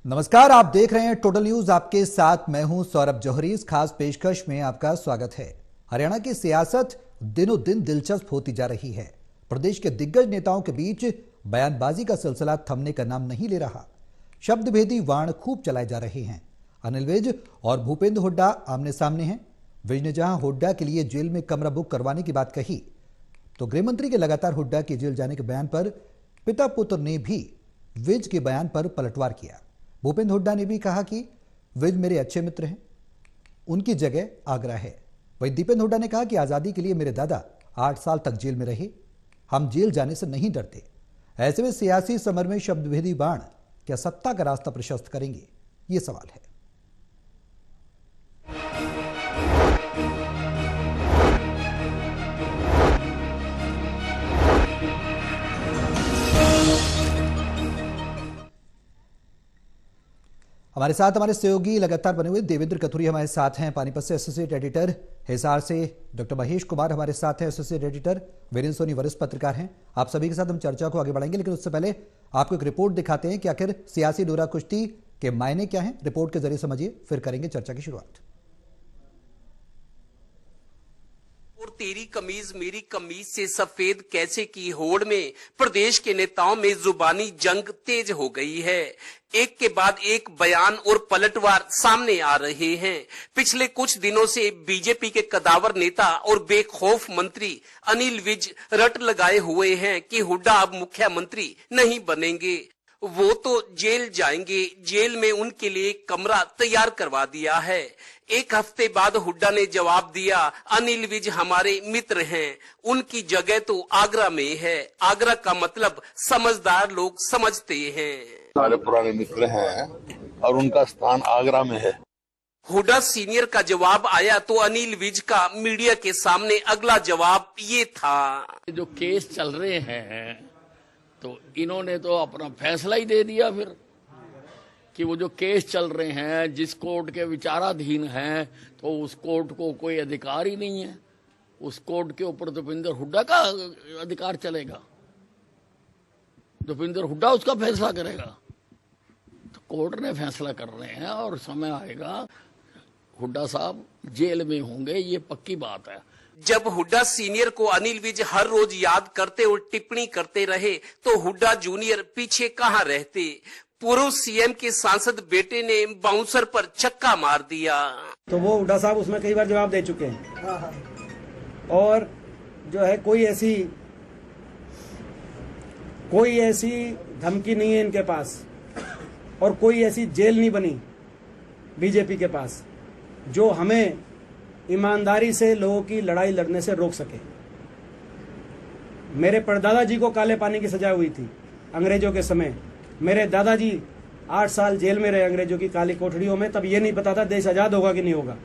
नमस्कार, आप देख रहे हैं टोटल न्यूज। आपके साथ मैं हूं सौरभ जौहरी। इस खास पेशकश में आपका स्वागत है। हरियाणा की सियासत दिनों दिन दिलचस्प होती जा रही है। प्रदेश के दिग्गज नेताओं के बीच बयानबाजी का सिलसिला थमने का नाम नहीं ले रहा। शब्दभेदी वाण खूब चलाए जा रहे हैं। अनिल विज और भूपेंद्र हुड्डा आमने सामने हैं। विज ने जहां हुड्डा के लिए जेल में कमरा बुक करवाने की बात कही, तो गृहमंत्री के लगातार हुड्डा के जेल जाने के बयान पर पिता पुत्र ने भी विज के बयान पर पलटवार किया। भूपेंद्र हुड्डा ने भी कहा कि विज मेरे अच्छे मित्र हैं, उनकी जगह आगरा है। वहीं दीपेंद्र हुड्डा ने कहा कि आजादी के लिए मेरे दादा 8 साल तक जेल में रहे, हम जेल जाने से नहीं डरते। ऐसे में सियासी समर में शब्दभेदी बाण क्या सत्ता का रास्ता प्रशस्त करेंगे, ये सवाल है। हमारे साथ हमारे सहयोगी लगातार बने हुए देवेंद्र कथुरी हमारे साथ हैं, पानीपत से एसोसिएट एडिटर। हिसार से डॉक्टर महेश कुमार हमारे साथ हैं, एसोसिएट एडिटर। वीरेंद्र सोनी वरिष्ठ पत्रकार हैं। आप सभी के साथ हम चर्चा को आगे बढ़ाएंगे, लेकिन उससे पहले आपको एक रिपोर्ट दिखाते हैं कि आखिर सियासी डोरा कुश्ती के मायने क्या हैं। रिपोर्ट के जरिए समझिए, फिर करेंगे चर्चा की शुरुआत। और तेरी कमीज मेरी कमीज से सफेद कैसे की होड़ में प्रदेश के नेताओं में जुबानी जंग तेज हो गई है। एक के बाद एक बयान और पलटवार सामने आ रहे हैं। पिछले कुछ दिनों से बीजेपी के कदावर नेता और बेखौफ मंत्री अनिल विज रट लगाए हुए हैं कि हुड्डा अब मुख्यमंत्री नहीं बनेंगे, वो तो जेल जाएंगे। जेल में उनके लिए कमरा तैयार करवा दिया है। एक हफ्ते बाद हुड्डा ने जवाब दिया, अनिल विज हमारे मित्र हैं, उनकी जगह तो आगरा में है। आगरा का मतलब समझदार लोग समझते हैं। हमारे पुराने मित्र हैं और उनका स्थान आगरा में है। हुड्डा सीनियर का जवाब आया तो अनिल विज का मीडिया के सामने अगला जवाब ये था। जो केस चल रहे हैं तो इन्होंने तो अपना फैसला ही दे दिया फिर कि वो जो केस चल रहे हैं जिस कोर्ट के विचाराधीन हैं, तो उस कोर्ट को कोई अधिकार ही नहीं है। उस कोर्ट के ऊपर दीपेंद्र हुड्डा का अधिकार चलेगा, दीपेंद्र हुड्डा उसका फैसला करेगा। तो कोर्ट ने फैसला कर रहे हैं और समय आएगा हुड्डा साहब जेल में होंगे, ये पक्की बात है। जब हुड्डा सीनियर को अनिल विज हर रोज याद करते और टिप्पणी करते रहे तो हुड्डा जूनियर पीछे कहां रहते। पूर्व सीएम के सांसद बेटे ने बाउंसर पर छक्का मार दिया। तो वो हुड्डा साहब उसमें कई बार जवाब दे चुके हैं। और जो है कोई ऐसी धमकी नहीं है इनके पास और कोई ऐसी जेल नहीं बनी बीजेपी के पास जो हमें ईमानदारी से लोगों की लड़ाई लड़ने से रोक सके। मेरे परदादा जी को काले पानी की सजा हुई थी अंग्रेजों के समय। मेरे दादाजी 8 साल जेल में रहे अंग्रेजों की काली कोठरियों में। तब ये नहीं पता था देश आजाद होगा कि नहीं होगा,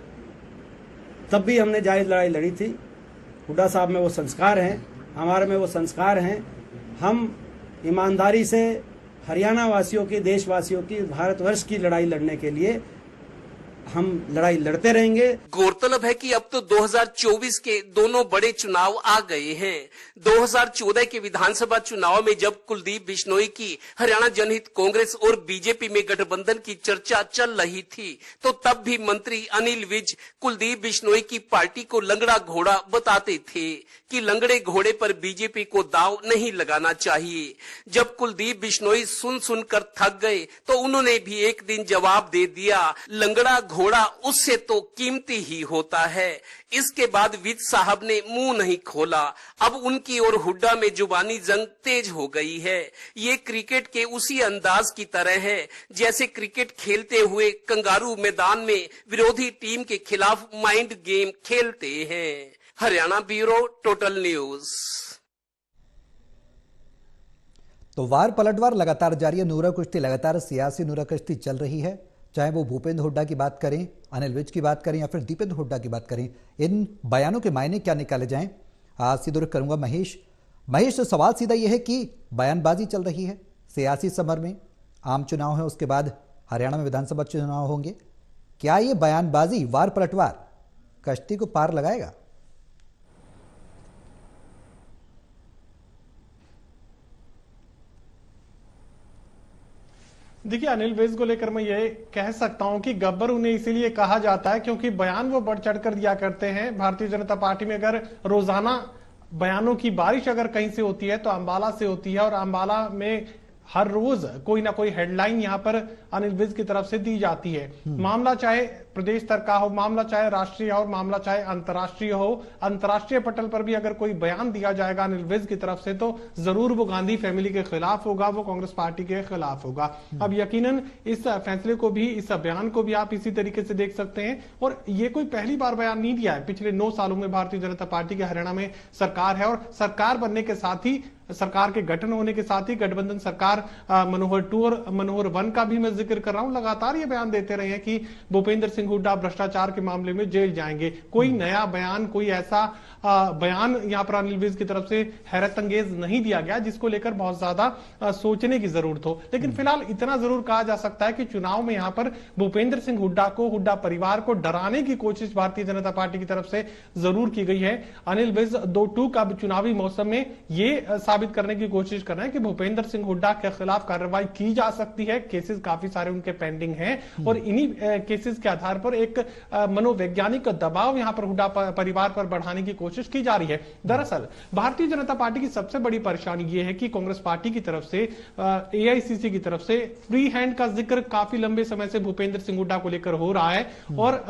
तब भी हमने जायज लड़ाई लड़ी थी। हुड्डा साहब में वो संस्कार हैं, हमारे में वो संस्कार हैं। हम ईमानदारी से हरियाणा वासियों की, देशवासियों की, भारतवर्ष की लड़ाई लड़ने के लिए हम लड़ाई लड़ते रहेंगे। गौरतलब है कि अब तो 2024 के दोनों बड़े चुनाव आ गए हैं। 2014 के विधानसभा चुनाव में जब कुलदीप बिश्नोई की हरियाणा जनहित कांग्रेस और बीजेपी में गठबंधन की चर्चा चल रही थी, तो तब भी मंत्री अनिल विज कुलदीप बिश्नोई की पार्टी को लंगड़ा घोड़ा बताते थे कि लंगड़े घोड़े पर बीजेपी को दांव नहीं लगाना चाहिए। जब कुलदीप बिश्नोई सुनकर थक गए तो उन्होंने भी एक दिन जवाब दे दिया, लंगड़ा घोड़ा उससे तो कीमती ही होता है। इसके बाद विज साहब ने मुंह नहीं खोला। अब उनकी और हुड्डा में जुबानी जंग तेज हो गई है। ये क्रिकेट के उसी अंदाज की तरह है जैसे क्रिकेट खेलते हुए कंगारू मैदान में विरोधी टीम के खिलाफ माइंड गेम खेलते हैं। Haryana bureau, total news. तो वार पलटवार लगातार जारी है। नूरा कुश्ती लगातार सियासी नूरा कुश्ती चल रही है, चाहे वो भूपेंद्र हुड्डा की बात करें, अनिल विज की बात करें या फिर दीपेंद्र हुड्डा की बात करें। इन बयानों के मायने क्या निकाले जाएं, आज सीधे रुख करूंगा महेश। सवाल सीधा यह है कि बयानबाजी चल रही है सियासी समर में, आम चुनाव है, उसके बाद हरियाणा में विधानसभा चुनाव होंगे। क्या ये बयानबाजी वार पलटवार कश्ती को पार लगाएगा? देखिए, अनिल विज को लेकर मैं ये कह सकता हूं कि गब्बर उन्हें इसीलिए कहा जाता है क्योंकि बयान वो बढ़ चढ़कर दिया करते हैं। भारतीय जनता पार्टी में अगर रोजाना बयानों की बारिश अगर कहीं से होती है तो अंबाला से होती है, और अंबाला में हर रोज कोई ना कोई हेडलाइन यहां पर अनिल विज की तरफ से दी जाती है। मामला चाहे प्रदेश स्तर का हो, मामला चाहे राष्ट्रीय हो, मामला चाहे अंतर्राष्ट्रीय हो, अंतर्राष्ट्रीय पटल पर भी अगर कोई बयान दिया जाएगा अनिल विज की तरफ से तो जरूर वो गांधी फैमिली के खिलाफ होगा, वो कांग्रेस पार्टी के खिलाफ होगा। अब यकीनन इस फैसले को भी, इस बयान को भी आप इसी तरीके से देख सकते हैं। और ये कोई पहली बार बयान नहीं दिया है। पिछले 9 सालों में भारतीय जनता पार्टी के हरियाणा में सरकार है, और सरकार बनने के साथ ही, सरकार के गठन होने के साथ ही गठबंधन सरकार मनोहर 2 और मनोहर 1 का भी मैं जिक्र कर रहा हूं, लगातार ये बयान देते रहे हैं कि भूपेंद्र सिंह हुड्डा भ्रष्टाचार के मामले में जेल जाएंगे। कोई नया बयान, कोई ऐसा बयान यहां पर अनिल विज की तरफ से हैरत अंगेज नहीं दिया गया जिसको लेकर बहुत ज्यादा सोचने की जरूरत हो। लेकिन फिलहाल इतना जरूर कहा जा सकता है कि चुनाव में यहां पर भूपेंद्र सिंह हुड्डा को, हुड्डा परिवार को डराने की कोशिश भारतीय जनता पार्टी की तरफ से जरूर की गई है। अनिल विज 2-2 का चुनावी मौसम में ये साबित करने की कोशिश कर रहे हैं कि भूपेंद्र सिंह हुड्डा के खिलाफ कार्रवाई की जा सकती है। केसेस काफी सारे उनके पेंडिंग हैं, और इन्हीं केसेस के आधार पर एक मनोवैज्ञानिक दबाव यहां पर हुड्डा परिवार पर बढ़ाने की कोशिश की जा रही है। दरअसल भारतीय जनता पार्टी की सबसे बड़ी परेशानी यह है कि कांग्रेस पार्टी की तरफ से, एआईसीसी की तरफ से फ्री हैंड का जिक्र काफी लंबे समय से भूपेंद्र सिंह हुड्डा को लेकर हो रहा है। और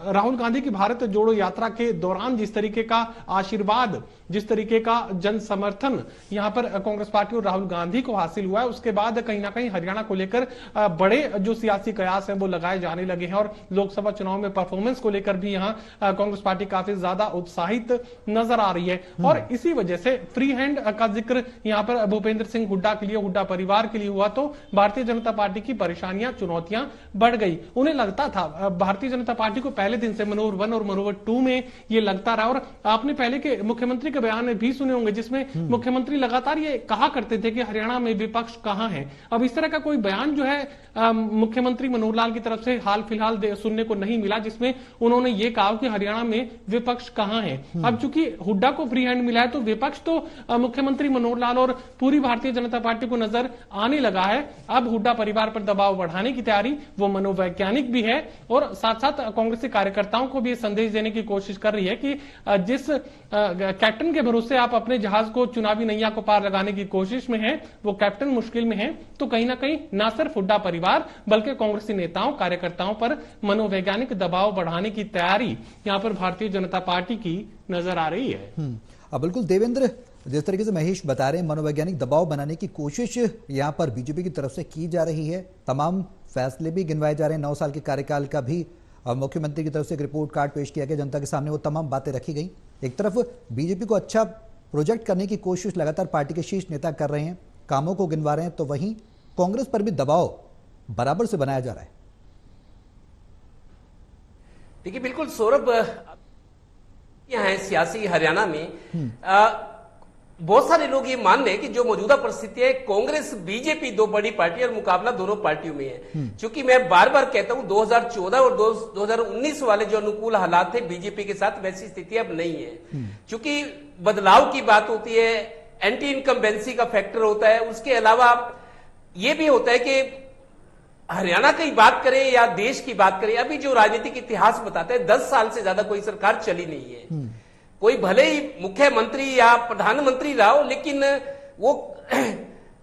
राहुल गांधी की भारत जोड़ो यात्रा के दौरान जिस तरीके का आशीर्वाद, जिस तरीके का जन समर्थन यहां पर कांग्रेस पार्टी और राहुल गांधी को हासिल हुआ है, उसके बाद कहीं ना कहीं हरियाणा को लेकर बड़े जो सियासी कयास हैं वो लगाए जाने लगे हैं। और लोकसभा चुनाव में परफॉर्मेंस को लेकर भी यहां कांग्रेस पार्टी काफी ज्यादा उत्साहित नजर आ रही है। और इसी वजह से फ्री हैंड का जिक्र यहां पर भूपेंद्र सिंह हुड्डा के लिए, हुड्डा परिवार के लिए हुआ तो भारतीय जनता पार्टी की परेशानियां, चुनौतियां बढ़ गई। उन्हें लगता था, भारतीय जनता पार्टी को पहले दिन से मनोहर 1 और मनोहर 2 में ये लगता रहा, और आपने पहले के मुख्यमंत्री के बयान भी सुने होंगे जिसमें मुख्यमंत्री लगातार ये कहा करते थे कि हरियाणा में विपक्ष कहां है। अब इस तरह का कोई बयान जो है मुख्यमंत्री मनोहर लाल की तरफ से हाल फिलहाल सुनने को नहीं मिला जिसमें उन्होंने ये कहा कि हरियाणा में विपक्ष कहां है। अब चूंकि हुड्डा को फ्री हैंड मिला है तो विपक्ष तो मुख्यमंत्री मनोहर लाल और पूरी भारतीय जनता पार्टी को नजर आने लगा है। अब हुड्डा परिवार पर दबाव बढ़ाने की तैयारी वो मनोवैज्ञानिक भी है, और साथ साथ कांग्रेसी कार्यकर्ताओं को भी संदेश देने की कोशिश कर रही है कि जिस कैप्टन के भरोसे आप अपने जहाज को, चुनावी नैया को पार लगाने की कोशिश में हैं, वो कैप्टन मुश्किल में है। तो कहीं ना कहीं ना सिर्फ हुड्डा परिवार बल्कि कांग्रेसी नेताओं, कार्यकर्ताओं पर मनोवैज्ञानिक दबाव बढ़ाने की तैयारी यहां पर भारतीय जनता पार्टी की नजर आ रही है। अब बिल्कुल देवेंद्र, जिस तरीके से महेश बता रहे हैं, मनोवैज्ञानिक दबाव बनाने की कोशिश यहां पर बीजेपी की तरफ से की जा रही है। तमाम फैसले भी गिनवाए जा रहे हैं। 9 साल के कार्यकाल का भी मुख्यमंत्री की तरफ से एक रिपोर्ट कार्ड पेश किया गया, जनता के सामने वो तमाम बातें रखी गई। एक तरफ बीजेपी को अच्छा प्रोजेक्ट करने की कोशिश लगातार पार्टी के शीर्ष नेता कर रहे हैं, कामों को गिनवा रहे हैं, तो वहीं कांग्रेस पर भी दबाव बराबर से बनाया जा रहा है। देखिए बिल्कुल सौरभ, यहाँ है सियासी हरियाणा में बहुत सारे लोग ये मान रहे हैं कि जो मौजूदा परिस्थिति है, कांग्रेस बीजेपी 2 बड़ी पार्टी और मुकाबला दोनों पार्टियों में है। क्योंकि मैं बार बार कहता हूं 2014 और 2019 वाले जो अनुकूल हालात थे बीजेपी के साथ, वैसी स्थिति अब नहीं है। क्योंकि बदलाव की बात होती है, एंटी इनकम्बेंसी का फैक्टर होता है, उसके अलावा यह भी होता है कि हरियाणा की बात करें या देश की बात करें, अभी जो राजनीतिक इतिहास बताता है 10 साल से ज्यादा कोई सरकार चली नहीं है। कोई भले ही मुख्यमंत्री या प्रधानमंत्री रहा हो, लेकिन वो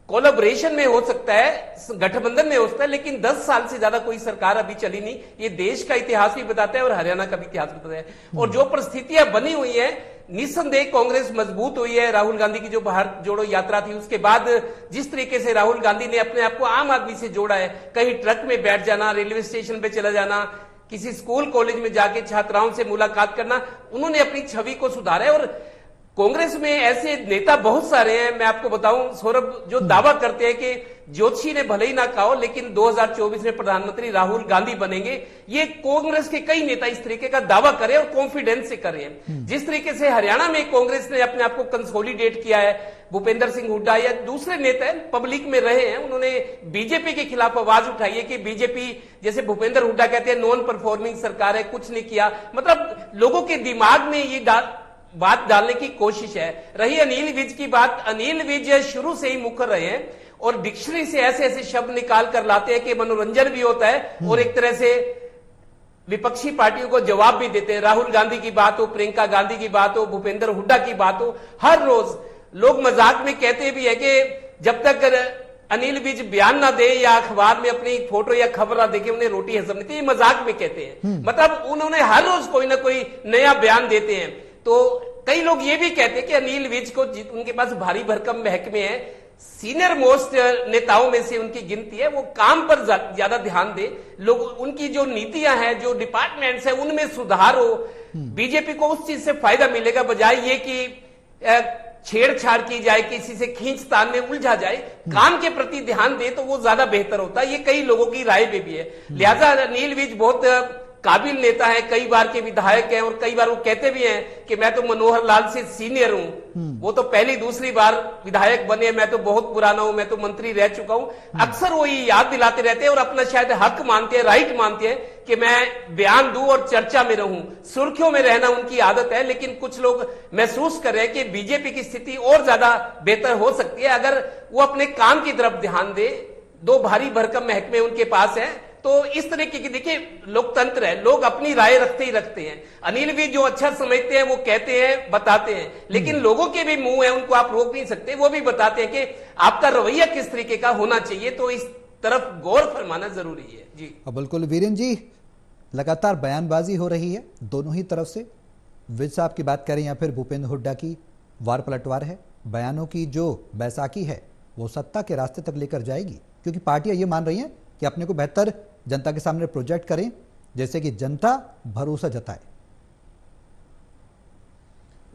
कोलैबोरेशन में हो सकता है, गठबंधन में हो सकता है, लेकिन 10 साल से ज्यादा कोई सरकार अभी चली नहीं। ये देश का इतिहास भी बताता है और हरियाणा का भी इतिहास बताता है। और जो परिस्थितियां बनी हुई है, निस्संदेह कांग्रेस मजबूत हुई है। राहुल गांधी की जो भारत जोड़ो यात्रा थी, उसके बाद जिस तरीके से राहुल गांधी ने अपने आप को आम आदमी से जोड़ा है, कहीं ट्रक में बैठ जाना, रेलवे स्टेशन पे चला जाना, किसी स्कूल कॉलेज में जाके छात्राओं से मुलाकात करना, उन्होंने अपनी छवि को सुधारा है। और कांग्रेस में ऐसे नेता बहुत सारे हैं, मैं आपको बताऊं सौरभ, जो दावा करते हैं कि जोशी ने भले ही ना कहा हो, लेकिन 2024 में प्रधानमंत्री राहुल गांधी बनेंगे। ये कांग्रेस के कई नेता इस तरीके का दावा करें और कॉन्फिडेंस से करें। जिस तरीके से हरियाणा में कांग्रेस ने अपने आप को कंसोलिडेट किया है, भूपेंद्र सिंह हुड्डा या दूसरे नेता पब्लिक में रहे हैं, उन्होंने बीजेपी के खिलाफ आवाज उठाई है कि बीजेपी, जैसे भूपेंद्र हुड्डा कहते हैं, नॉन परफॉर्मिंग सरकार है, कुछ नहीं किया। मतलब लोगों के दिमाग में ये बात डालने की कोशिश है। रही अनिल विज की बात, अनिल विज शुरू से ही मुकर रहे हैं और डिक्शनरी से ऐसे ऐसे शब्द निकाल कर लाते हैं कि मनोरंजन भी होता है और एक तरह से विपक्षी पार्टियों को जवाब भी देते हैं। राहुल गांधी की बात हो, प्रियंका गांधी की बात हो, भूपेंद्र हुड्डा की बात हो, हर रोज लोग मजाक में कहते भी है कि जब तक अनिल विज बयान ना दे या अखबार में अपनी फोटो या खबर ना देखे उन्हें रोटी हजम नहीं थी। ये मजाक में कहते हैं, मतलब उन्होंने हर रोज कोई ना कोई नया बयान देते हैं। तो कई लोग ये भी कहते हैं कि अनिल विज को उनके पास भारी भरकम महकमे है, सीनियर मोस्ट नेताओं में से उनकी गिनती है, वो काम पर ज्यादा ध्यान दे, लोग उनकी जो नीतियां हैं, जो डिपार्टमेंट्स हैं, उनमें सुधार हो, बीजेपी को उस चीज से फायदा मिलेगा, बजाय ये कि छेड़छाड़ की जाए, किसी से खींचतान में उलझा जाए, काम के प्रति ध्यान दे तो वो ज्यादा बेहतर होता है। ये कई लोगों की राय में भी है। लिहाजा अनिल विज बहुत काबिल नेता है, कई बार के विधायक हैं और कई बार वो कहते भी हैं कि मैं तो मनोहर लाल से सीनियर हूं, वो तो पहली दूसरी बार विधायक बने, मैं तो बहुत पुराना हूं, मैं तो मंत्री रह चुका हूं। अक्सर वो ये याद दिलाते रहते हैं और अपना शायद हक मानते हैं, राइट मानते हैं कि मैं बयान दूं और चर्चा में रहूं, सुर्खियों में रहना उनकी आदत है। लेकिन कुछ लोग महसूस कर रहे हैं कि बीजेपी की स्थिति और ज्यादा बेहतर हो सकती है अगर वो अपने काम की तरफ ध्यान दे। दो भारी भरकम महकमे उनके पास है, तो इस तरह की देखिए लोकतंत्र है, लोग अपनी राय रखते ही रखते हैं। अनिल भी जो अच्छा समझते हैं वो कहते हैं, बताते हैं, लेकिन लोगों के भी मुंह है, उनको आप रोक नहीं सकते, वो भी बताते हैं कि आपका रवैया किस तरीके का होना चाहिए। तो इस तरफ गौर फरमाना जरूरी है। जी बिल्कुल वीरेन जी, लगातार बयानबाजी हो रही है दोनों ही तरफ से, विज साहब की बात करें या फिर भूपेंद्र हुड्डा की, वार पलटवार है। बयानों की जो बैसाखी है वो सत्ता के रास्ते तक लेकर जाएगी, क्योंकि पार्टियां ये मान रही हैं कि अपने को बेहतर जनता के सामने प्रोजेक्ट करें, जैसे कि जनता भरोसा जताए।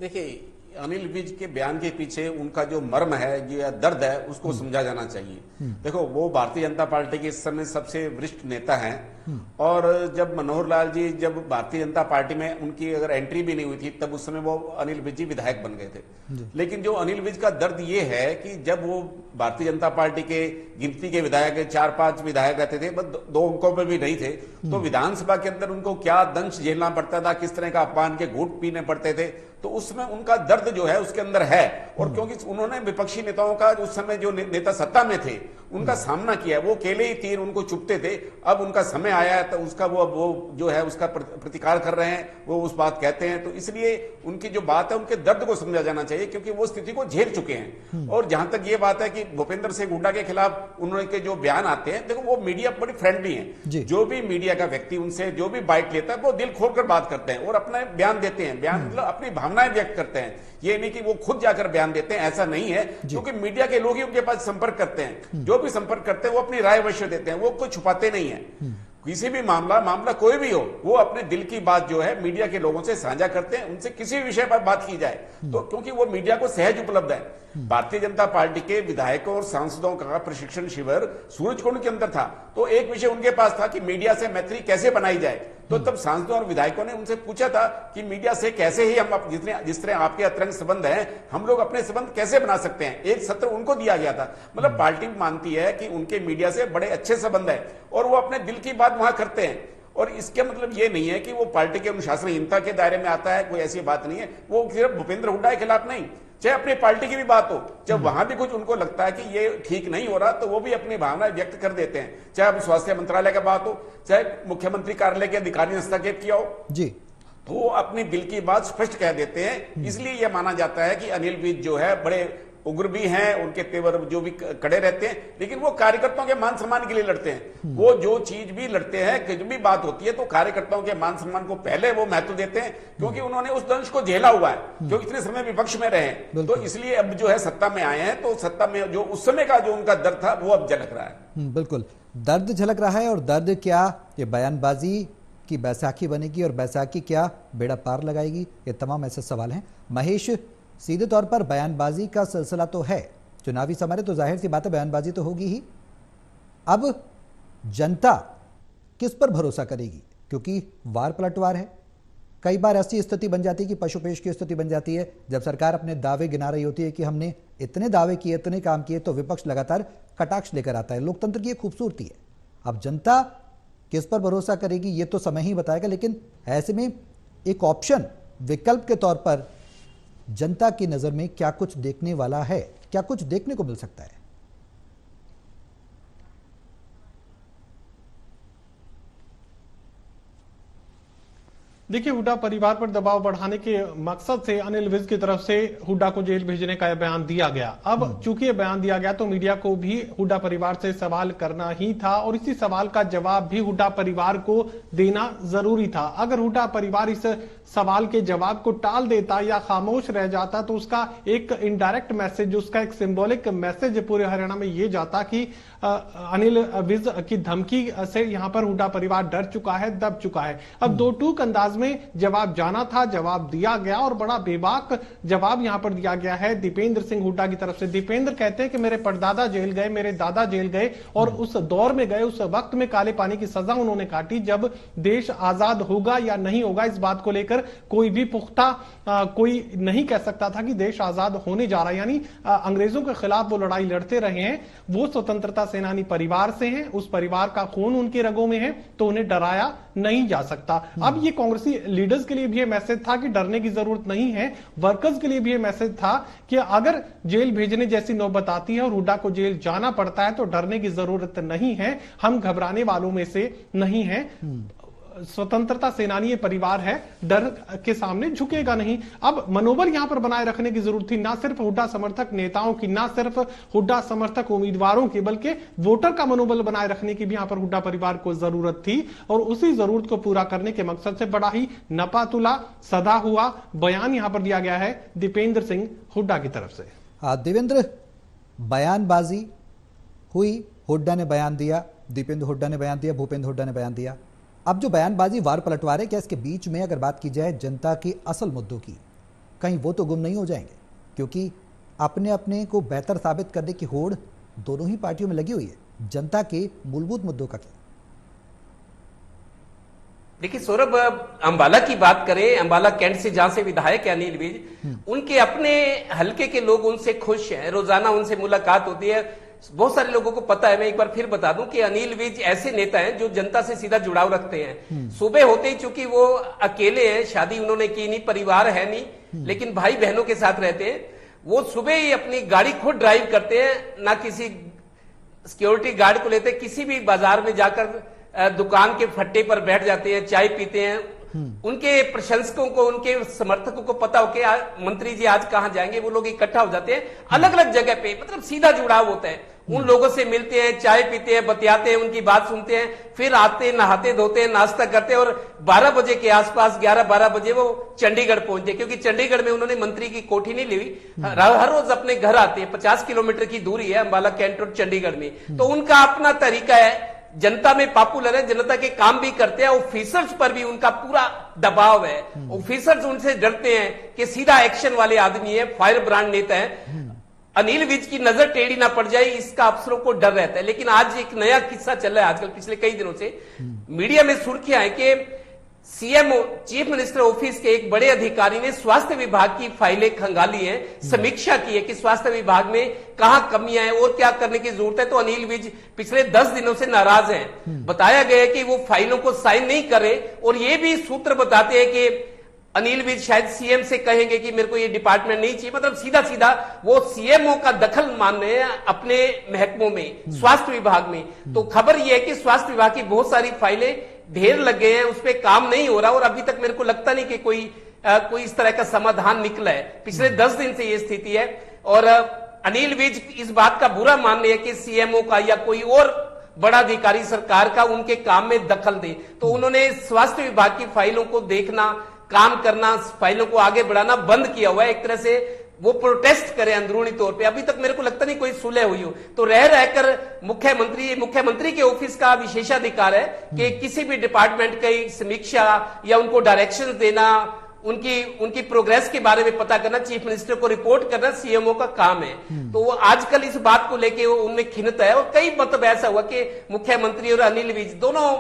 देखिए, अनिल विज के बयान के पीछे उनका जो मर्म है या दर्द है उसको समझा जाना चाहिए। देखो, वो भारतीय जनता पार्टी के इस समय सबसे वरिष्ठ नेता हैं और जब मनोहर लाल जी जब भारतीय जनता पार्टी में उनकी अगर एंट्री भी नहीं हुई थी तब उस समय वो अनिल विज जी विधायक बन गए थे। लेकिन जो अनिल विज का दर्द ये है कि जब वो भारतीय जनता पार्टी के गिनती के विधायक 4-5 विधायक रहते थे, बस 2 अंकों पर भी नहीं थे, तो विधानसभा के अंदर उनको क्या दंश झेलना पड़ता था, किस तरह का अपमान के घूंट पीने पड़ते थे, तो उसमें उनका दर्द जो है उसके अंदर है। और क्योंकि उन्होंने विपक्षी नेताओं का उस समय जो नेता सत्ता में थे उनका सामना किया, वो अकेले ही तीर उनको चुपते थे। अब उनका समय आया है तो उसका वो जो है उसका प्रतिकार कर रहे हैं, वो उस बात कहते हैं। तो इसलिए उनकी जो बात है उनके दर्द को समझा जाना चाहिए, क्योंकि वो स्थिति को झेल चुके हैं। और जहां तक ये बात है कि भूपेंद्र सिंह हुड्डा के खिलाफ उन्होंने जो बयान आते हैं, देखो वो मीडिया बड़ी फ्रेंडली है, जो भी मीडिया का व्यक्ति उनसे जो भी बाइट लेता है वो दिल खोलकर बात करते हैं और अपना बयान देते हैं, बयान मतलब अपनी भावनाएं व्यक्त करते हैं। ये नहीं कि वो खुद जाकर बयान देते हैं, ऐसा नहीं है, क्योंकि मीडिया के लोग ही उनके पास संपर्क करते हैं, जो भी संपर्क करते हैं वो अपनी राय अवश्य देते हैं, वो कुछ छुपाते नहीं है। किसी भी मामला कोई भी हो, वो अपने दिल की बात जो है मीडिया के लोगों से साझा करते हैं, उनसे किसी भी विषय पर बात की जाए तो, क्योंकि वो मीडिया को सहज उपलब्ध है। भारतीय जनता पार्टी के विधायकों और सांसदों का प्रशिक्षण शिविर सूरजकुंड के अंदर था, तो एक विषय उनके पास था कि मीडिया से मैत्री कैसे बनाई जाए। तो तब सांसदों और विधायकों ने उनसे पूछा था कि मीडिया से कैसे ही हम जिस तरह आपके अंतरंग संबंध हैं, हम लोग अपने संबंध कैसे बना सकते हैं। एक सत्र उनको दिया गया था। मतलब पार्टी मानती है कि उनके मीडिया से बड़े अच्छे संबंध है और वो अपने दिल की बात वहां करते हैं। और इसके मतलब ये नहीं है कि वो पार्टी के अनुशासनहीनता के दायरे में आता है, कोई ऐसी बात नहीं है। वो सिर्फ भूपेंद्र हुड्डा के खिलाफ नहीं, चाहे अपनी पार्टी की भी बात हो, जब वहां भी कुछ उनको लगता है कि ये ठीक नहीं हो रहा तो वो भी अपनी भावना व्यक्त कर देते हैं। चाहे अब स्वास्थ्य मंत्रालय का बात हो, चाहे मुख्यमंत्री कार्यालय के अधिकारी ने हस्तक्षेप किया हो जी, तो वो अपनी दिल की बात स्पष्ट कह देते हैं। इसलिए यह माना जाता है कि अनिल विज जो है बड़े उग्र भी हैं, उनके तेवर जो भी कड़े रहते हैं, लेकिन वो कार्यकर्ताओं के मान सम्मान के लिए लड़ते हैं। वो जो चीज भी लड़ते हैं, जो भी बात होती है, तो कार्यकर्ताओं के मान सम्मान को पहले वो महत्व देते हैं, क्योंकि उन्होंने उस दंश को झेला हुआ है, क्योंकि इतने समय विपक्ष में रहे हैं। तो इसलिए अब जो है सत्ता में आए हैं, तो सत्ता में जो उस समय का जो उनका दर्द था वो अब झलक रहा है। बिल्कुल दर्द झलक रहा है। और दर्द क्या, ये बयानबाजी की बैसाखी बनेगी और बैसाखी क्या बेड़ा पार लगाएगी, ये तमाम ऐसे सवाल हैं। महेश, सीधे तौर पर बयानबाजी का सिलसिला तो है, चुनावी समय तो जाहिर सी बात है बयानबाजी तो होगी ही। अब जनता किस पर भरोसा करेगी, क्योंकि वार पलटवार है। कई बार ऐसी स्थिति बन जाती है कि पशुपेश की स्थिति बन जाती है, जब सरकार अपने दावे गिना रही होती है कि हमने इतने दावे किए, इतने काम किए, तो विपक्ष लगातार कटाक्ष लेकर आता है। लोकतंत्र की एक खूबसूरती है। अब जनता किस पर भरोसा करेगी ये तो समय ही बताएगा, लेकिन ऐसे में एक ऑप्शन, विकल्प के तौर पर जनता की नजर में क्या कुछ देखने वाला है, क्या कुछ देखने को मिल सकता है? देखिए, हुड्डा परिवार पर दबाव बढ़ाने के मकसद से अनिल विज की तरफ से हुड्डा को जेल भेजने का बयान दिया गया। अब चूंकि ये बयान दिया गया तो मीडिया को भी हुड्डा परिवार से सवाल करना ही था और इसी सवाल का जवाब भी हुड्डा परिवार को देना जरूरी था। अगर हुड्डा परिवार इस सवाल के जवाब को टाल देता या खामोश रह जाता तो उसका एक इनडायरेक्ट मैसेज, उसका एक सिंबॉलिक मैसेज पूरे हरियाणा में ये जाता कि अनिल विज की धमकी से यहां पर हुड्डा परिवार डर चुका है, दब चुका है। अब दो टूक अंदाज में जवाब जाना था, जवाब दिया गया और बड़ा बेबाक जवाब यहां पर दिया गया है दीपेंद्र सिंह हुड्डा की तरफ से। दीपेंद्र कहते हैं कि मेरे परदादा जेल गए, मेरे दादा जेल गए और उस दौर में गए, उस वक्त में काले पानी की सजा उन्होंने काटी। जब देश आजाद होगा या नहीं होगा, इस बात को लेकर कोई भी पुख्ता कोई नहीं कह सकता था कि देश आजाद होने जा रहा है। यानी अंग्रेजों के खिलाफ वो लड़ाई लड़ते रहे हैं, वो स्वतंत्रता सेनानी परिवार से हैं, उस परिवार का खून उनके रगों में है, तो उन्हें डराया नहीं जा सकता। अब ये कांग्रेसी लीडर्स के लिए भी ये मैसेज था कि डरने की जरूरत नहीं है। वर्कर्स के लिए भी ये मैसेज था कि अगर जेल भेजने जैसी नौबत आती है और हुड्डा को जेल जाना पड़ता है तो डरने की जरूरत नहीं है, हम घबराने वालों में से नहीं है। स्वतंत्रता सेनानी परिवार है, डर के सामने झुकेगा नहीं। अब मनोबल यहां पर बनाए रखने की जरूरत थी, ना सिर्फ हुड्डा समर्थक नेताओं की, ना सिर्फ हुड्डा समर्थक उम्मीदवारों की, बल्कि वोटर का मनोबल बनाए रखने की भी यहां पर हुड्डा परिवार को जरूरत थी। और उसी जरूरत को पूरा करने के मकसद से बड़ा ही नपातुला सदा हुआ बयान यहां पर दिया गया है दीपेंद्र सिंह हुड्डा की तरफ से। देवेंद्र, बयानबाजी हुई, हुड्डा ने बयान दिया, दीपेंद्र हुड्डा ने बयान दिया, भूपेंद्र हुड्डा ने बयान दिया। अब जो बयानबाजी वार पलटवार है, क्या इसके बीच में अगर बात की जाए जनता के असल मुद्दों की, कहीं वो तो गुम नहीं हो जाएंगे? क्योंकि अपने अपने को बेहतर साबित करने की होड़ दोनों ही पार्टियों में लगी हुई है। जनता के मूलभूत मुद्दों का क्या? देखिए सौरभ, अंबाला की बात करें, अंबाला कैंट से जहां से विधायक है अनिल विज, उनके अपने हलके के लोग उनसे खुश हैं, रोजाना उनसे मुलाकात होती है। बहुत सारे लोगों को पता है, मैं एक बार फिर बता दूं कि अनिल विज ऐसे नेता हैं जो जनता से सीधा जुड़ाव रखते हैं। सुबह होते ही, चूंकि वो अकेले हैं, शादी उन्होंने की नहीं, परिवार है नहीं, लेकिन भाई बहनों के साथ रहते हैं, वो सुबह ही अपनी गाड़ी खुद ड्राइव करते हैं, ना किसी सिक्योरिटी गार्ड को लेते, किसी भी बाजार में जाकर दुकान के फट्टे पर बैठ जाते हैं, चाय पीते हैं। उनके प्रशंसकों को, उनके समर्थकों को पता हो कि मंत्री जी आज कहां जाएंगे, वो लोग इकट्ठा हो जाते हैं अलग अलग जगह पे, मतलब सीधा जुड़ाव होता है। उन लोगों से मिलते हैं, चाय पीते हैं, बतियाते हैं, उनकी बात सुनते हैं, फिर आते, नहाते धोते हैं, नाश्ता करते हैं और 12 बजे के आसपास, 11-12 बजे वो चंडीगढ़ पहुंचे, क्योंकि चंडीगढ़ में उन्होंने मंत्री की कोठी नहीं ली हुई, हर रोज अपने घर आते हैं। 50 किलोमीटर की दूरी है अंबाला कैंट और चंडीगढ़ में, तो उनका अपना तरीका है, जनता में पॉपुलर है, जनता के काम भी करते हैं। ऑफिसर्स पर भी उनका पूरा दबाव है, ऑफिसर्स उनसे डरते हैं कि सीधा एक्शन वाले आदमी है, फायर ब्रांड नेता है, अनिल विज की नजर टेढ़ी ना पड़ जाए, इसका अफसरों को डर रहता है। लेकिन आज एक नया किस्सा चल रहा है आजकल, पिछले कई दिनों से मीडिया में सुर्खियां हैं कि सीएम चीफ मिनिस्टर ऑफिस के एक बड़े अधिकारी ने स्वास्थ्य विभाग की फाइलें खंगाली हैं, समीक्षा की है कि स्वास्थ्य विभाग में कहां कमियां हैं और क्या करने की जरूरत है। तो अनिल विज पिछले 10 दिनों से नाराज हैं। बताया गया है कि वो फाइलों को साइन नहीं करे, और ये भी सूत्र बताते हैं कि अनिल विज शायद सीएम से कहेंगे कि मेरे को ये डिपार्टमेंट नहीं चाहिए, मतलब सीधा सीधा वो सीएमओ का दखल मान रहे हैं अपने महकमों में, स्वास्थ्य विभाग में। तो खबर ये है कि स्वास्थ्य विभाग की बहुत सारी फाइलें ढेर लग गए हैं, उस पर काम नहीं हो रहा, और अभी तक मेरे को लगता नहीं कि कोई इस तरह का समाधान निकला है। पिछले 10 दिन से ये स्थिति है, और अनिल विज इस बात का बुरा मान रहे हैं कि सीएमओ का या कोई और बड़ा अधिकारी सरकार का उनके काम में दखल दे। तो उन्होंने स्वास्थ्य विभाग की फाइलों को देखना, काम करना, फाइलों को आगे बढ़ाना बंद किया हुआ है। एक तरह से वो प्रोटेस्ट करे अंदरूनी तौर पे। अभी तक मेरे को लगता नहीं कोई सुलह हुई हो। तो रह रहकर मुख्यमंत्री के ऑफिस का विशेषाधिकार है कि किसी भी डिपार्टमेंट की समीक्षा या उनको डायरेक्शंस देना, उनकी प्रोग्रेस के बारे में पता करना, चीफ मिनिस्टर को रिपोर्ट करना सीएमओ का काम है। तो वो आजकल इस बात को लेके उनमें खिन्नता है, और कई मतलब ऐसा हुआ कि मुख्यमंत्री और अनिल विज दोनों,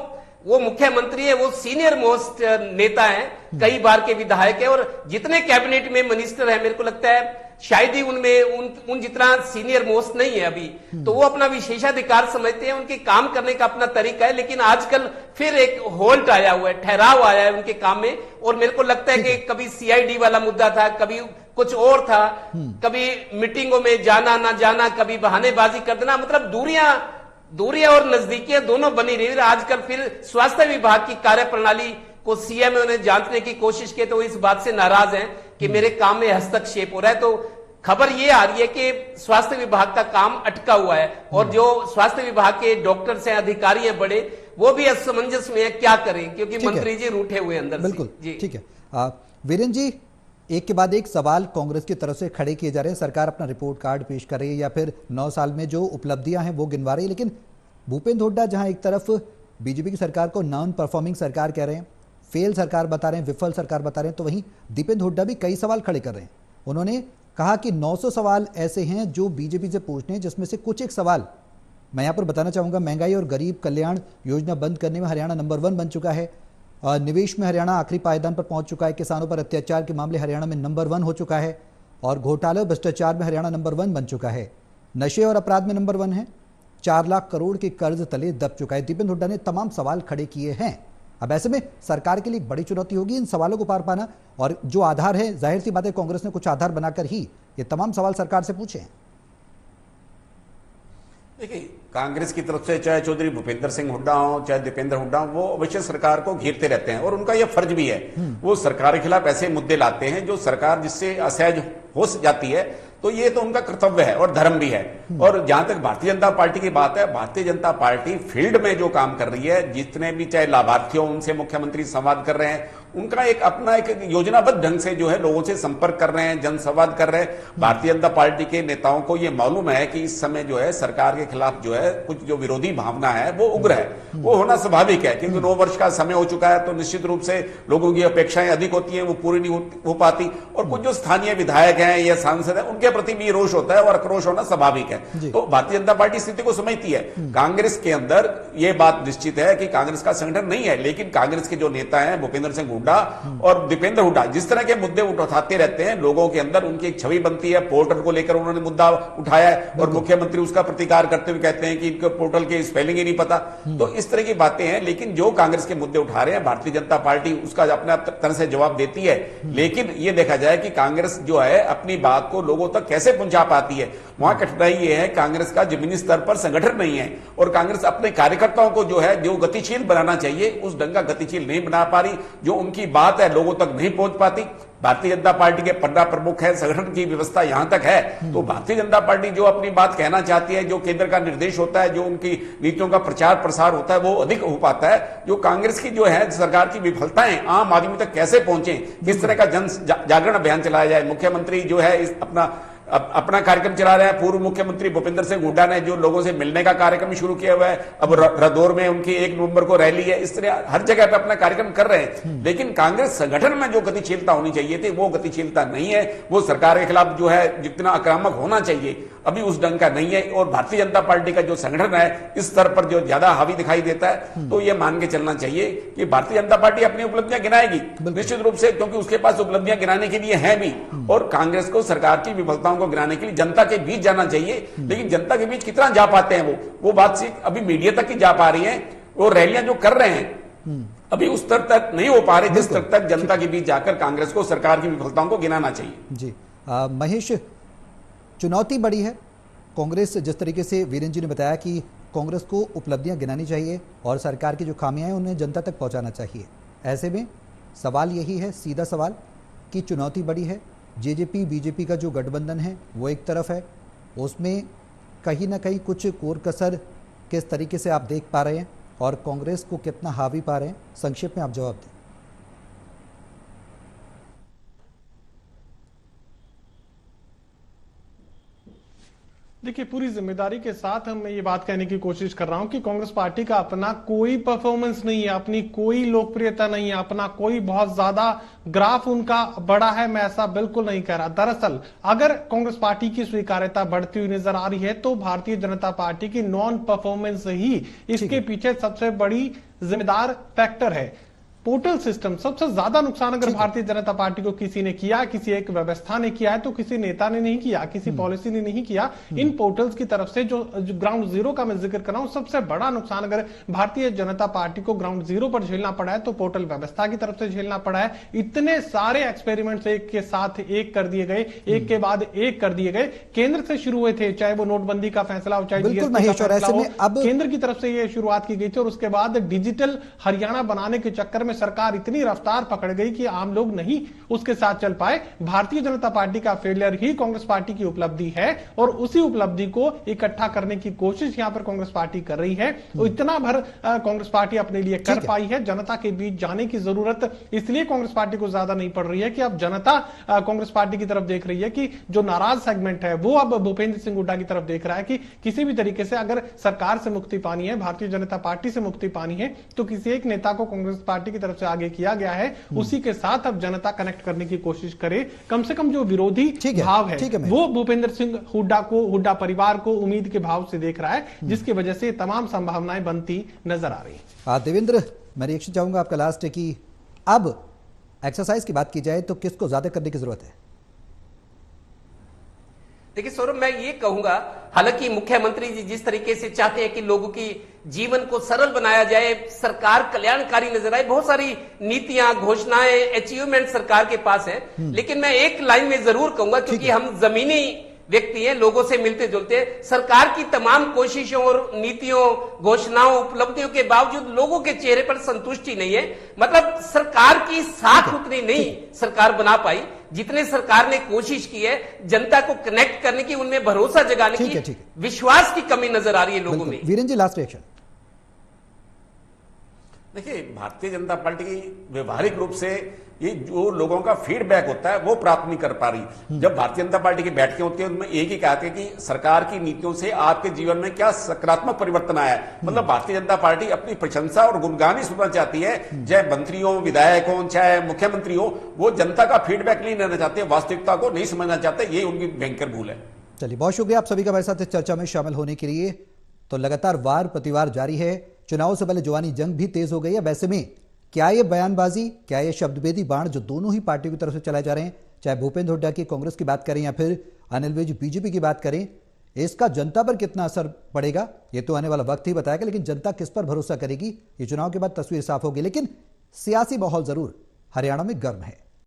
वो मुख्यमंत्री है, वो सीनियर मोस्ट नेता है, कई बार के विधायक है, और जितने कैबिनेट में मिनिस्टर है मेरे को लगता है शायद ही उनमें उन जितना सीनियर मोस्ट नहीं है अभी। तो वो अपना विशेषाधिकार समझते हैं, उनके काम करने का अपना तरीका है। लेकिन आजकल फिर एक होल्ट आया हुआ है, ठहराव आया है उनके काम में, और मेरे को लगता है कि कभी सीआईडी वाला मुद्दा था, कभी कुछ और था, कभी मीटिंगों में जाना ना जाना, कभी बहानेबाजी कर देना, मतलब दूरियां और नजदीकियां दोनों बनी रही। आजकल फिर स्वास्थ्य विभाग की कार्यप्रणाली को सीएम उन्हें जानने की कोशिश की तो इस बात से नाराज हैं कि मेरे काम में हस्तक्षेप हो रहा है। तो खबर ये आ रही है कि स्वास्थ्य विभाग का काम अटका हुआ है और जो स्वास्थ्य विभाग के डॉक्टर्स हैं, अधिकारी हैं बड़े, वो भी असमंजस में है, क्या करें, क्योंकि मंत्री जी रूठे हुए अंदर बिल्कुल से। जी ठीक है। वीरेंद्र जी, एक के बाद एक सवाल कांग्रेस की तरफ से खड़े किए जा रहे हैं। सरकार अपना रिपोर्ट कार्ड पेश कर रही है या फिर 9 साल में जो उपलब्धियां हैं वो गिनवा रही है, लेकिन भूपेंद्र हुड्डा जहां एक तरफ बीजेपी की सरकार को नॉन परफॉर्मिंग सरकार कह रहे हैं, फेल सरकार बता रहे हैं, विफल सरकार बता रहे हैं, तो वहीं दीपेंद्र हुड्डा भी कई सवाल खड़े कर रहे हैं। उन्होंने कहा कि 900 सवाल ऐसे हैं जो बीजेपी से पूछने हैं, जिसमें से कुछ एक सवाल मैं यहां पर बताना चाहूंगा। महंगाई और गरीब कल्याण योजना बंद करने में हरियाणा नंबर 1 बन चुका है। निवेश में हरियाणा आखिरी पायदान पर पहुंच चुका है। किसानों पर अत्याचार के मामले हरियाणा में नंबर 1 हो चुका है और घोटाले और भ्रष्टाचार में हरियाणा नंबर 1 बन चुका है। नशे और अपराध में नंबर 1 है। 4 लाख करोड़ के कर्ज तले दब चुका है। दीपेंद्र हुड्डा ने तमाम सवाल खड़े किए हैं। अब ऐसे में सरकार के लिए बड़ी चुनौती होगी इन सवालों को पार पाना, और जो आधार है, जाहिर सी बात है कांग्रेस ने कुछ आधार बनाकर ही ये तमाम सवाल सरकार से पूछे हैं। देखिए, कांग्रेस की तरफ से चाहे चौधरी भूपेंद्र सिंह हुड्डा हो, चाहे दीपेंद्र हुड्डा हो, वो अवश्य सरकार को घेरते रहते हैं और उनका यह फर्ज भी है। वो सरकार के खिलाफ ऐसे मुद्दे लाते हैं जो सरकार जिससे असहज हो जाती है, तो ये तो उनका कर्तव्य है और धर्म भी है। और जहां तक भारतीय जनता पार्टी की बात है, भारतीय जनता पार्टी फील्ड में जो काम कर रही है, जितने भी चाहे लाभार्थी हो उनसे मुख्यमंत्री संवाद कर रहे हैं, उनका एक अपना एक योजनाबद्ध ढंग से जो है लोगों से संपर्क कर रहे हैं, जनसंवाद कर रहे हैं। भारतीय जनता पार्टी के नेताओं को यह मालूम है कि इस समय जो है सरकार के खिलाफ जो है कुछ जो विरोधी भावना है वो उग्र है। वो होना स्वाभाविक है क्योंकि 9 वर्ष का समय हो चुका है, तो निश्चित रूप से लोगों की अपेक्षाएं अधिक होती हैं, वो पूरी नहीं हो पाती। और कुछ जो स्थानीय विधायक हैं या सांसद हैं, उनके प्रति भी रोष होता है और आक्रोश होना स्वाभाविक है। तो भारतीय जनता पार्टी स्थिति को समझती है। कांग्रेस के अंदर यह बात निश्चित है कि कांग्रेस का संगठन नहीं है, लेकिन कांग्रेस के जो नेता हैं भूपेंद्र सिंह हुड्डा और दीपेंद्र हुड्डा जिस तरह के मुद्दे उठाते रहते हैं, लोगों के अंदर उनकी एक छवि बनती है। पोर्टल को लेकर उन्होंने मुद्दा उठाया है और मुख्यमंत्री उसका प्रतिकार करते हुए कहते हैं कि इनको पोर्टल के स्पेलिंग ही नहीं पता। तो इस तरह की बातें हैं, लेकिन जो कांग्रेस के मुद्दे उठा रहे हैं भारतीय जनता पार्टी उसका अपने तरह से जवाब देती है। लेकिन यह देखा जाए कि कांग्रेस जो है अपनी बात को लोगों तक कैसे पहुंचा पाती है, वहां कठिनाई यह है कांग्रेस का जमीनी स्तर पर संगठन नहीं है और कांग्रेस अपने कार्यकर्ताओं को जो है जो गतिशील बनाना चाहिए उस ढंग का गतिशील नहीं बना पा रही। जो उनकी बात है लोगों तक नहीं पहुंच पाती। भारतीय जनता पार्टी के 15 प्रमुख है, संगठन की व्यवस्था यहां तक है, तो भारतीय जनता पार्टी जो अपनी बात कहना चाहती है, जो केंद्र का निर्देश होता है, जो उनकी नीतियों का प्रचार प्रसार होता है, वो अधिक हो पाता है। जो कांग्रेस की जो है सरकार की विफलताएं आम आदमी तक कैसे पहुंचे, किस तरह का जन जागरण अभियान चलाया जाए। मुख्यमंत्री जो है इस अपना कार्यक्रम चला रहे हैं। पूर्व मुख्यमंत्री भूपेंद्र सिंह हुड्डा ने जो लोगों से मिलने का कार्यक्रम शुरू किया हुआ है, अब रदौर में उनकी 1 नवंबर को रैली है। इस तरह हर जगह पे अपना कार्यक्रम कर रहे हैं, लेकिन कांग्रेस संगठन में जो गतिशीलता होनी चाहिए थी वो गतिशीलता नहीं है। वो सरकार के खिलाफ जो है जितना आक्रामक होना चाहिए अभी उस ढंग का नहीं है। और भारतीय जनता पार्टी का जो संगठन है इस स्तर पर जो ज्यादा हावी दिखाई देता है, तो ये मान के चलना चाहिए कि भारतीय जनता पार्टी अपनी उपलब्धियां गिनाएगी निश्चित रूप से, क्योंकि उसके पास उपलब्धियां गिनाने के लिए है भी। और कांग्रेस को सरकार की विफलताओं को गिनाने के लिए जनता के बीच जाना चाहिए, लेकिन जनता के बीच कितना जा पाते हैं वो बात सिर्फ अभी मीडिया तक ही जा पा रही है। वो रैलियां जो कर रहे हैं अभी उस स्तर तक नहीं हो पा रहे जिस स्तर तक जनता के बीच जाकर कांग्रेस को सरकार की विफलताओं को गिनाना चाहिए। जी महेश, चुनौती बड़ी है। कांग्रेस जिस तरीके से वीरेंद्र जी ने बताया कि कांग्रेस को उपलब्धियां गिनानी चाहिए और सरकार की जो खामियां हैं उन्हें जनता तक पहुंचाना चाहिए। ऐसे में सवाल यही है, सीधा सवाल, कि चुनौती बड़ी है। जेजेपी बीजेपी का जो गठबंधन है वो एक तरफ है, उसमें कहीं ना कहीं कुछ कोर कसर किस तरीके से आप देख पा रहे हैं और कांग्रेस को कितना हावी पा रहे हैं, संक्षेप में आप जवाब दें। देखिए, पूरी जिम्मेदारी के साथ मैं ये बात कहने की कोशिश कर रहा हूं कि कांग्रेस पार्टी का अपना कोई परफॉर्मेंस नहीं है, अपनी कोई लोकप्रियता नहीं है, अपना कोई बहुत ज्यादा ग्राफ उनका बड़ा है, मैं ऐसा बिल्कुल नहीं कह रहा। दरअसल अगर कांग्रेस पार्टी की स्वीकार्यता बढ़ती हुई नजर आ रही है तो भारतीय जनता पार्टी की नॉन परफॉर्मेंस ही इसके पीछे सबसे बड़ी जिम्मेदार फैक्टर है। पोर्टल सिस्टम सबसे ज्यादा नुकसान अगर भारतीय जनता पार्टी को किसी ने किया, किसी एक व्यवस्था ने किया है, तो किसी नेता ने नहीं किया, किसी पॉलिसी ने नहीं किया। इन पोर्टल्स की तरफ से जो ग्राउंड जीरो का मैं जिक्र कर रहा हूं, सबसे बड़ा नुकसान अगर भारतीय जनता पार्टी को ग्राउंड जीरो पर झेलना पड़ा है तो पोर्टल व्यवस्था की तरफ से झेलना पड़ा है। इतने सारे एक्सपेरिमेंट्स एक के साथ एक कर दिए गए, एक के बाद एक कर दिए गए। केंद्र से शुरू हुए थे, चाहे वो नोटबंदी का फैसला हो, चाहे जीएसटी का फैसला हो, केंद्र की तरफ से ये शुरुआत की गई थी और उसके बाद डिजिटल हरियाणा बनाने के चक्कर में सरकार इतनी रफ्तार पकड़ गई कि आम लोग नहीं उसके साथ चल पाए। भारतीय जनता पार्टी का फेलियर ही कांग्रेस पार्टी की उपलब्धि है और उसी उपलब्धि को इकट्ठा करने की कोशिश यहां पर कांग्रेस पार्टी कर रही है। तो इतना भर कांग्रेस पार्टी अपने लिए कर पाई है। जनता के बीच जाने की जरूरत इसलिए कांग्रेस पार्टी को ज्यादा नहीं पड़ रही है कि अब जनता कांग्रेस पार्टी की तरफ देख रही है कि जो नाराज सेगमेंट है वो अब भूपेंद्र सिंह हुड्डा की तरफ देख रहा है कि किसी भी तरीके से अगर सरकार से मुक्ति पानी है, भारतीय जनता पार्टी से मुक्ति पानी है, तो किसी एक नेता को कांग्रेस पार्टी की तरफ से आगे किया गया है, उसी के साथ अब जनता कनेक्ट करने की कोशिश करे। कम से कम जो विरोधी भाव है वो भूपेंद्र सिंह हुड्डा को, हुड्डा परिवार को उम्मीद के भाव से देख रहा है, जिसकी वजह से तमाम संभावनाएं बनती नजर आ रही है। देवेंद्र, मैं रिएक्शन चाहूंगा आपका लास्ट है कि अब एक्सरसाइज की बात की जाए तो किसको ज्यादा करने की जरूरत है? देखिए सौरभ, मैं ये कहूंगा, हालांकि मुख्यमंत्री जी जिस तरीके से चाहते हैं कि लोगों की जीवन को सरल बनाया जाए, सरकार कल्याणकारी नजर आए, बहुत सारी नीतियां, घोषणाएं, अचीवमेंट सरकार के पास है, लेकिन मैं एक लाइन में जरूर कहूंगा, क्योंकि हम जमीनी व्यक्ति हैं, लोगों से मिलते जुलते हैं, सरकार की तमाम कोशिशों और नीतियों, घोषणाओं, उपलब्धियों के बावजूद लोगों के चेहरे पर संतुष्टि नहीं है। मतलब सरकार की साख उतनी नहीं सरकार बना पाई जितने सरकार ने कोशिश की है जनता को कनेक्ट करने की, उनमें भरोसा जगाने की, विश्वास की कमी नजर आ रही है लोगों में। Virendra ji, last reaction. देखिए, भारतीय जनता पार्टी व्यवहारिक रूप से ये जो लोगों का फीडबैक होता है वो प्राप्त नहीं कर पा रही। जब भारतीय जनता पार्टी की बैठकें होती है उनमें एक ही कहते हैं कि सरकार की नीतियों से आपके जीवन में क्या सकारात्मक परिवर्तन आया है। मतलब भारतीय जनता पार्टी अपनी प्रशंसा और गुणगान ही सुनना चाहती है, चाहे मंत्री हो, विधायक हो, चाहे मुख्यमंत्री हो, वो जनता का फीडबैक नहीं लेना चाहते, वास्तविकता को नहीं समझना चाहते। ये उनकी भयंकर भूल है। चलिए, बहुत शुक्रिया आप सभी का हमारे साथ इस चर्चा में शामिल होने के लिए। तो लगातार वार प्रतिवार जारी है, चुनाव से पहले जवानी जंग भी तेज हो गई है। वैसे में क्या ये बयानबाजी, क्या ये शब्दभेदी बाण जो दोनों ही पार्टियों की तरफ से चलाए जा रहे हैं, चाहे भूपेंद्र हुड्डा की कांग्रेस की बात करें या फिर अनिल विज बीजेपी की बात करें, इसका जनता पर कितना असर पड़ेगा ये तो आने वाला वक्त ही बताएगा। लेकिन जनता किस पर भरोसा करेगी, ये चुनाव के बाद तस्वीर साफ होगी। लेकिन सियासी माहौल जरूर हरियाणा में गर्म है।